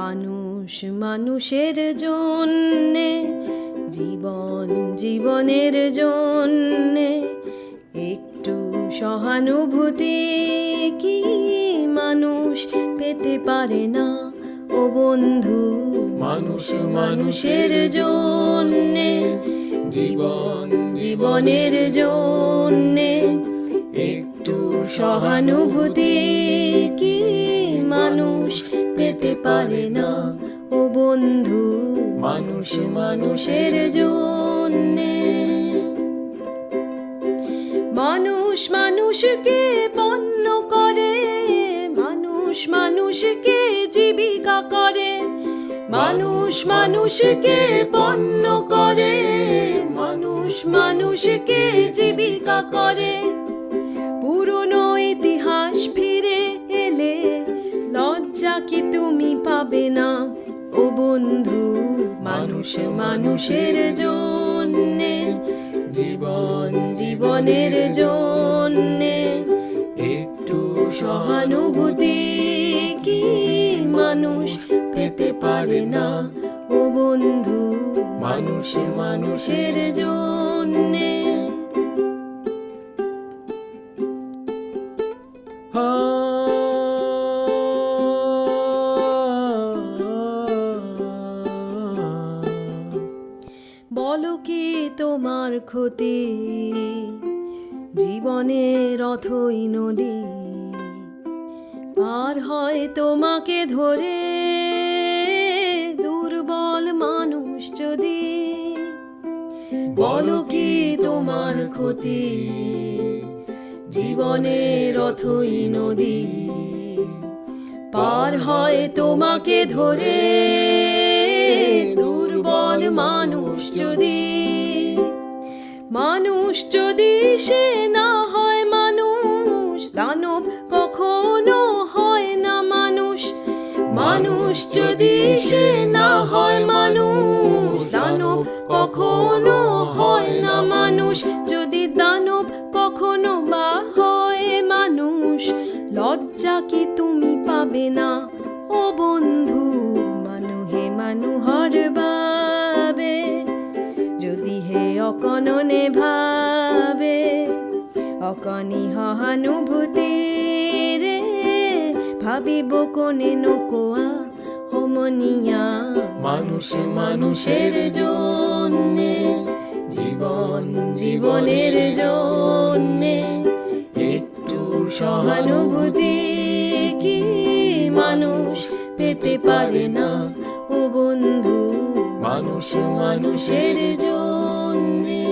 মানুষ মানুষের জন্যে, জীবন জীবনের জন্যে একটু সহানুভূতি কি মানুষ পেতে পারে না ও বন্ধু? মানুষ মানুষের জন্যে, জীবন জীবনের জন্যে একটু সহানুভূতি কি মানুষ পেতে পারে না ও বন্ধু? মানুষ মানুষের জন্যে। মানুষ মানুষকে পণ্য করে, মানুষ মানুষকে জীবিকা করে, মানুষ মানুষকে পণ্য করে, মানুষ মানুষকে জীবিকা করে। পুরনো ইতিহাস ফিরে এলে লজ্জা কি তুমি পাবে না ও বন্ধু? মানুষ মানুষের জন্যে, জীবন জীবনের জন্যে একটু সহানুভূতি কি মানুষ পেতে পারে না ও বন্ধু? মানুষ মানুষের জন্যে। বলো কি তোমার ক্ষতি, জীবনের অথই নদী পার হয় তোমাকে ধরে দুর্বল মানুষ যদি? বলো কি তোমার ক্ষতি, জীবনের অথই নদী পার হয় তোমাকে ধরে দুর্বল মানুষ যদি? মানুষ যদি সে না হয় মানুষ, দানব কখনো হয় না মানুষ। মানুষ যদি সে না হয় মানুষ, দানব কখনো হয় না মানুষ। যদি দানব কখনো বা হয় মানুষ, লজ্জা কি তুমি পাবে না ও বন্ধু? মানুহে মানুহর বাবে যদি হে অকননে ভাবে, অকনি সহানুভূতি রে ভাবিব কোনে নকোয়া সমনিয়া? মানুষ মানুষের জন্যে, জীবন জীবনের জন্যে একটু সহানুভূতি কি মানুষ পেতে পারে না ও বন্ধু? মানুষ মানুষের জন্যে।